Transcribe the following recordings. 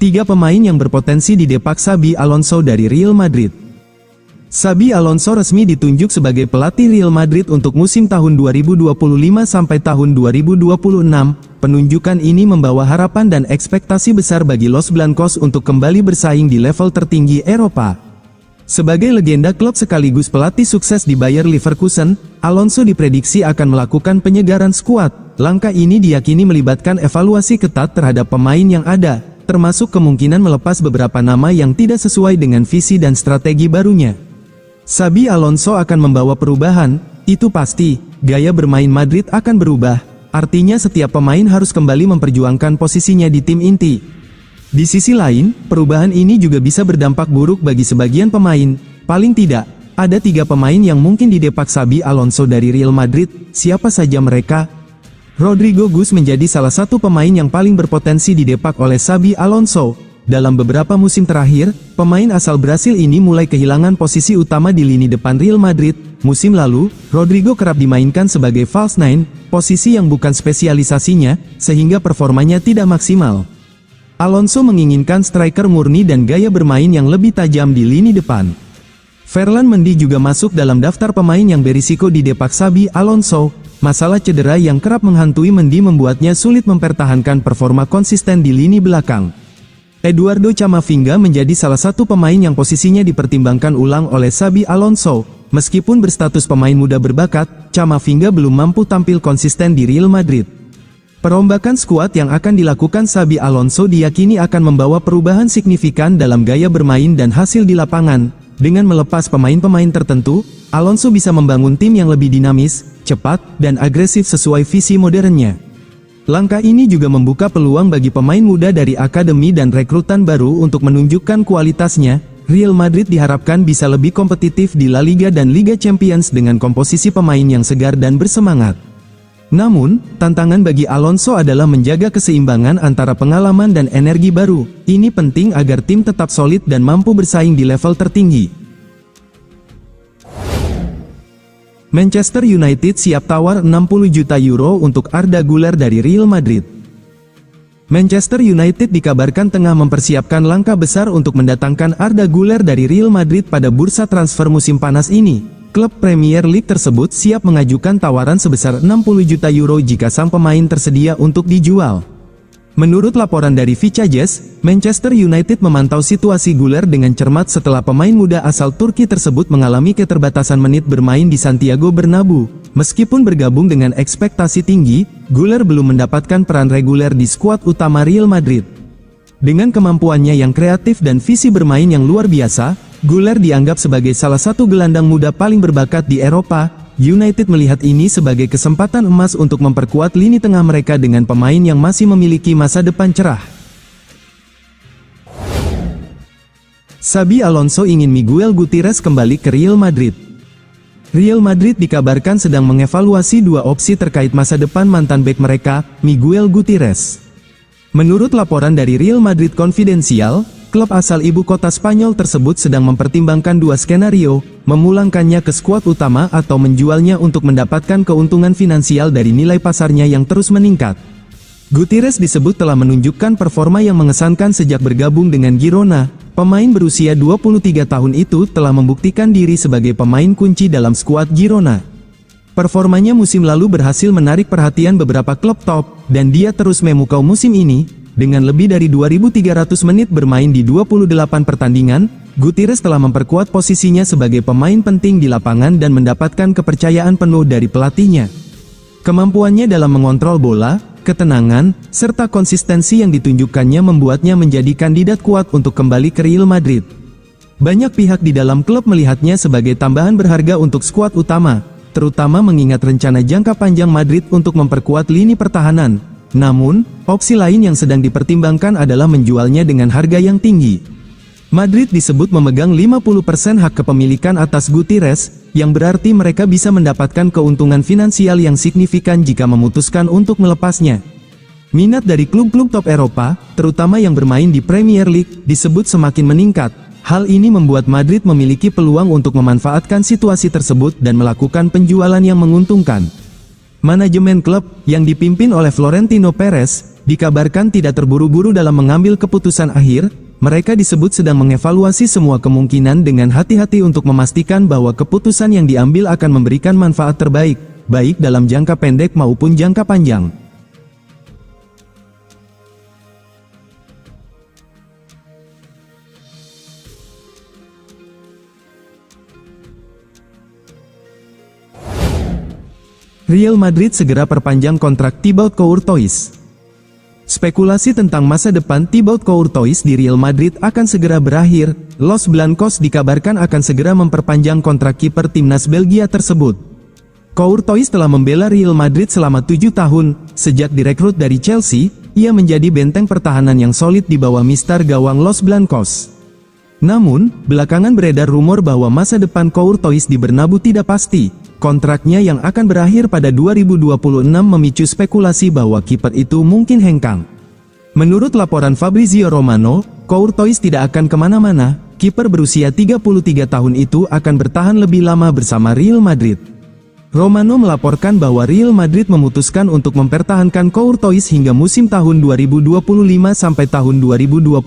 3 pemain yang berpotensi didepak Xabi Alonso dari Real Madrid. Xabi Alonso resmi ditunjuk sebagai pelatih Real Madrid untuk musim tahun 2025 sampai tahun 2026. Penunjukan ini membawa harapan dan ekspektasi besar bagi Los Blancos untuk kembali bersaing di level tertinggi Eropa. Sebagai legenda klub sekaligus pelatih sukses di Bayer Leverkusen, Alonso diprediksi akan melakukan penyegaran skuad. Langkah ini diyakini melibatkan evaluasi ketat terhadap pemain yang ada, termasuk kemungkinan melepas beberapa nama yang tidak sesuai dengan visi dan strategi barunya. Xabi Alonso akan membawa perubahan, itu pasti. Gaya bermain Madrid akan berubah, artinya setiap pemain harus kembali memperjuangkan posisinya di tim inti. Di sisi lain, perubahan ini juga bisa berdampak buruk bagi sebagian pemain. Paling tidak, ada 3 pemain yang mungkin didepak Xabi Alonso dari Real Madrid. Siapa saja mereka? Rodrigo Gus menjadi salah satu pemain yang paling berpotensi didepak oleh Xabi Alonso. Dalam beberapa musim terakhir, pemain asal Brasil ini mulai kehilangan posisi utama di lini depan Real Madrid. Musim lalu, Rodrigo kerap dimainkan sebagai false nine, posisi yang bukan spesialisasinya, sehingga performanya tidak maksimal. Alonso menginginkan striker murni dan gaya bermain yang lebih tajam di lini depan. Ferland Mendy juga masuk dalam daftar pemain yang berisiko didepak Xabi Alonso. Masalah cedera yang kerap menghantui Mendy membuatnya sulit mempertahankan performa konsisten di lini belakang. Eduardo Camavinga menjadi salah satu pemain yang posisinya dipertimbangkan ulang oleh Xabi Alonso. Meskipun berstatus pemain muda berbakat, Camavinga belum mampu tampil konsisten di Real Madrid. Perombakan skuad yang akan dilakukan Xabi Alonso diyakini akan membawa perubahan signifikan dalam gaya bermain dan hasil di lapangan. Dengan melepas pemain-pemain tertentu, Alonso bisa membangun tim yang lebih dinamis, cepat, dan agresif sesuai visi modernnya. Langkah ini juga membuka peluang bagi pemain muda dari akademi dan rekrutan baru untuk menunjukkan kualitasnya. Real Madrid diharapkan bisa lebih kompetitif di La Liga dan Liga Champions dengan komposisi pemain yang segar dan bersemangat. Namun, tantangan bagi Alonso adalah menjaga keseimbangan antara pengalaman dan energi baru. Ini penting agar tim tetap solid dan mampu bersaing di level tertinggi. Manchester United siap tawar 60 juta euro untuk Arda Güler dari Real Madrid. Manchester United dikabarkan tengah mempersiapkan langkah besar untuk mendatangkan Arda Güler dari Real Madrid pada bursa transfer musim panas ini. Klub Premier League tersebut siap mengajukan tawaran sebesar 60 juta euro jika sang pemain tersedia untuk dijual. Menurut laporan dari Vicajes, Manchester United memantau situasi Güler dengan cermat setelah pemain muda asal Turki tersebut mengalami keterbatasan menit bermain di Santiago Bernabeu. Meskipun bergabung dengan ekspektasi tinggi, Güler belum mendapatkan peran reguler di skuad utama Real Madrid. Dengan kemampuannya yang kreatif dan visi bermain yang luar biasa, Güler dianggap sebagai salah satu gelandang muda paling berbakat di Eropa. United melihat ini sebagai kesempatan emas untuk memperkuat lini tengah mereka dengan pemain yang masih memiliki masa depan cerah. Xabi Alonso ingin Miguel Gutierrez kembali ke Real Madrid. Real Madrid dikabarkan sedang mengevaluasi 2 opsi terkait masa depan mantan bek mereka, Miguel Gutierrez. Menurut laporan dari Real Madrid Confidential, klub asal ibu kota Spanyol tersebut sedang mempertimbangkan 2 skenario, memulangkannya ke skuad utama atau menjualnya untuk mendapatkan keuntungan finansial dari nilai pasarnya yang terus meningkat. Gutierrez disebut telah menunjukkan performa yang mengesankan sejak bergabung dengan Girona. Pemain berusia 23 tahun itu telah membuktikan diri sebagai pemain kunci dalam skuad Girona. Performanya musim lalu berhasil menarik perhatian beberapa klub top, dan dia terus memukau musim ini. Dengan lebih dari 2.300 menit bermain di 28 pertandingan, Gutierrez telah memperkuat posisinya sebagai pemain penting di lapangan dan mendapatkan kepercayaan penuh dari pelatihnya. Kemampuannya dalam mengontrol bola, ketenangan, serta konsistensi yang ditunjukkannya membuatnya menjadi kandidat kuat untuk kembali ke Real Madrid. Banyak pihak di dalam klub melihatnya sebagai tambahan berharga untuk skuad utama, terutama mengingat rencana jangka panjang Madrid untuk memperkuat lini pertahanan. Namun, opsi lain yang sedang dipertimbangkan adalah menjualnya dengan harga yang tinggi. Madrid disebut memegang 50% hak kepemilikan atas Gutierrez, yang berarti mereka bisa mendapatkan keuntungan finansial yang signifikan jika memutuskan untuk melepasnya. Minat dari klub-klub top Eropa, terutama yang bermain di Premier League, disebut semakin meningkat. Hal ini membuat Madrid memiliki peluang untuk memanfaatkan situasi tersebut dan melakukan penjualan yang menguntungkan. Manajemen klub, yang dipimpin oleh Florentino Perez, dikabarkan tidak terburu-buru dalam mengambil keputusan akhir. Mereka disebut sedang mengevaluasi semua kemungkinan dengan hati-hati untuk memastikan bahwa keputusan yang diambil akan memberikan manfaat terbaik, baik dalam jangka pendek maupun jangka panjang. Real Madrid segera perpanjang kontrak Thibaut Courtois. Spekulasi tentang masa depan Thibaut Courtois di Real Madrid akan segera berakhir. Los Blancos dikabarkan akan segera memperpanjang kontrak kiper timnas Belgia tersebut. Courtois telah membela Real Madrid selama 7 tahun. Sejak direkrut dari Chelsea, ia menjadi benteng pertahanan yang solid di bawah mistar gawang Los Blancos. Namun, belakangan beredar rumor bahwa masa depan Courtois di Bernabeu tidak pasti. Kontraknya yang akan berakhir pada 2026 memicu spekulasi bahwa kiper itu mungkin hengkang. Menurut laporan Fabrizio Romano, Courtois tidak akan kemana-mana. Kiper berusia 33 tahun itu akan bertahan lebih lama bersama Real Madrid. Romano melaporkan bahwa Real Madrid memutuskan untuk mempertahankan Courtois hingga musim tahun 2025 sampai tahun 2026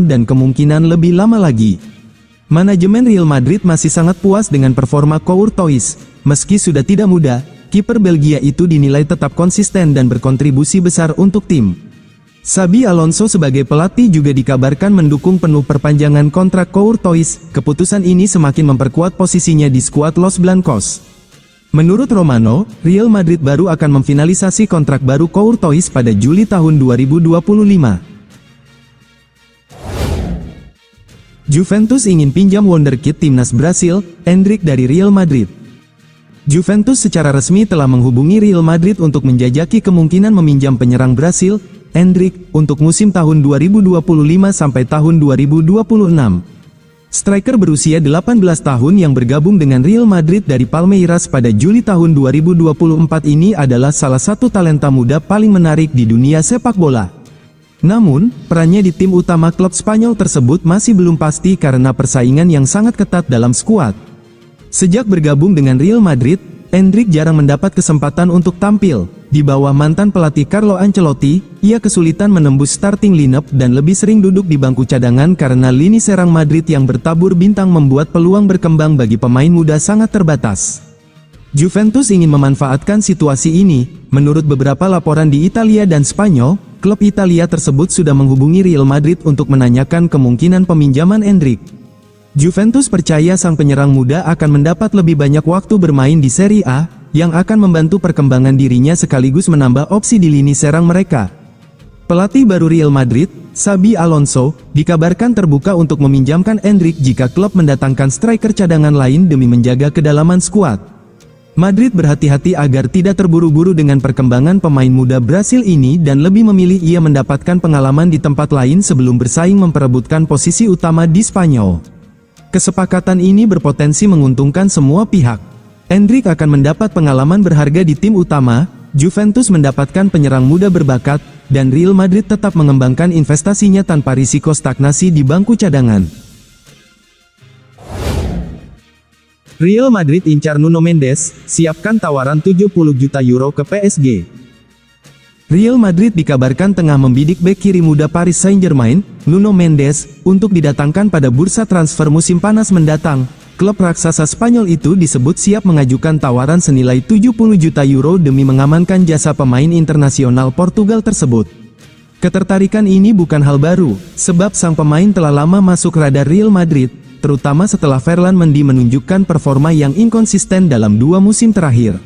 dan kemungkinan lebih lama lagi. Manajemen Real Madrid masih sangat puas dengan performa Courtois. Meski sudah tidak muda, kiper Belgia itu dinilai tetap konsisten dan berkontribusi besar untuk tim. Xabi Alonso sebagai pelatih juga dikabarkan mendukung penuh perpanjangan kontrak Courtois. Keputusan ini semakin memperkuat posisinya di skuad Los Blancos. Menurut Romano, Real Madrid baru akan memfinalisasi kontrak baru Courtois pada Juli tahun 2025. Juventus ingin pinjam wonderkid timnas Brasil, Endrick dari Real Madrid. Juventus secara resmi telah menghubungi Real Madrid untuk menjajaki kemungkinan meminjam penyerang Brasil, Endrick, untuk musim tahun 2025 sampai tahun 2026. Striker berusia 18 tahun yang bergabung dengan Real Madrid dari Palmeiras pada Juli tahun 2024 ini adalah salah satu talenta muda paling menarik di dunia sepak bola. Namun, perannya di tim utama klub Spanyol tersebut masih belum pasti karena persaingan yang sangat ketat dalam skuad. Sejak bergabung dengan Real Madrid, Endrick jarang mendapat kesempatan untuk tampil. Di bawah mantan pelatih Carlo Ancelotti, ia kesulitan menembus starting lineup dan lebih sering duduk di bangku cadangan karena lini serang Madrid yang bertabur bintang membuat peluang berkembang bagi pemain muda sangat terbatas. Juventus ingin memanfaatkan situasi ini. Menurut beberapa laporan di Italia dan Spanyol, klub Italia tersebut sudah menghubungi Real Madrid untuk menanyakan kemungkinan peminjaman Endrick. Juventus percaya sang penyerang muda akan mendapat lebih banyak waktu bermain di Serie A, yang akan membantu perkembangan dirinya sekaligus menambah opsi di lini serang mereka. Pelatih baru Real Madrid, Xabi Alonso, dikabarkan terbuka untuk meminjamkan Endrick jika klub mendatangkan striker cadangan lain demi menjaga kedalaman skuad. Madrid berhati-hati agar tidak terburu-buru dengan perkembangan pemain muda Brasil ini dan lebih memilih ia mendapatkan pengalaman di tempat lain sebelum bersaing memperebutkan posisi utama di Spanyol. Kesepakatan ini berpotensi menguntungkan semua pihak. Endrick akan mendapat pengalaman berharga di tim utama, Juventus mendapatkan penyerang muda berbakat, dan Real Madrid tetap mengembangkan investasinya tanpa risiko stagnasi di bangku cadangan. Real Madrid incar Nuno Mendes, siapkan tawaran 70 juta euro ke PSG. Real Madrid dikabarkan tengah membidik bek kiri muda Paris Saint-Germain, Nuno Mendes, untuk didatangkan pada bursa transfer musim panas mendatang. Klub raksasa Spanyol itu disebut siap mengajukan tawaran senilai 70 juta euro demi mengamankan jasa pemain internasional Portugal tersebut. Ketertarikan ini bukan hal baru, sebab sang pemain telah lama masuk radar Real Madrid, terutama setelah Ferland Mendy menunjukkan performa yang inkonsisten dalam 2 musim terakhir.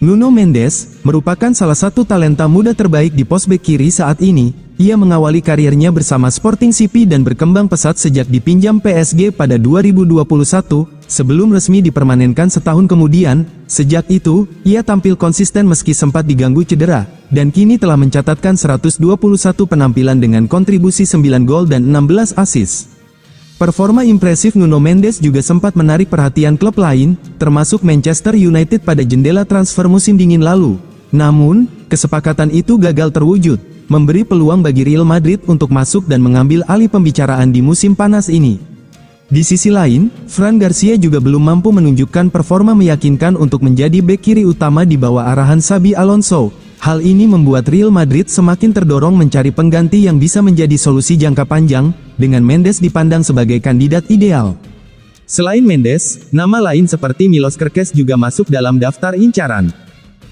Nuno Mendes merupakan salah satu talenta muda terbaik di pos bek kiri saat ini. Ia mengawali karirnya bersama Sporting CP dan berkembang pesat sejak dipinjam PSG pada 2021, sebelum resmi dipermanenkan setahun kemudian. Sejak itu, ia tampil konsisten meski sempat diganggu cedera, dan kini telah mencatatkan 121 penampilan dengan kontribusi 9 gol dan 16 assist. Performa impresif Nuno Mendes juga sempat menarik perhatian klub lain, termasuk Manchester United pada jendela transfer musim dingin lalu. Namun, kesepakatan itu gagal terwujud, memberi peluang bagi Real Madrid untuk masuk dan mengambil alih pembicaraan di musim panas ini. Di sisi lain, Fran Garcia juga belum mampu menunjukkan performa meyakinkan untuk menjadi bek kiri utama di bawah arahan Xabi Alonso. Hal ini membuat Real Madrid semakin terdorong mencari pengganti yang bisa menjadi solusi jangka panjang, dengan Mendes dipandang sebagai kandidat ideal. Selain Mendes, nama lain seperti Milos Kerkez juga masuk dalam daftar incaran.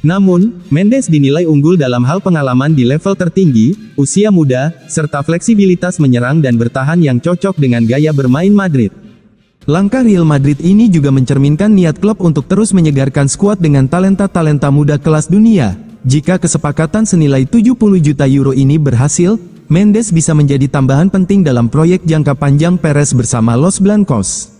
Namun, Mendes dinilai unggul dalam hal pengalaman di level tertinggi, usia muda, serta fleksibilitas menyerang dan bertahan yang cocok dengan gaya bermain Madrid. Langkah Real Madrid ini juga mencerminkan niat klub untuk terus menyegarkan skuad dengan talenta-talenta muda kelas dunia. Jika kesepakatan senilai 70 juta euro ini berhasil, Mendes bisa menjadi tambahan penting dalam proyek jangka panjang Perez bersama Los Blancos.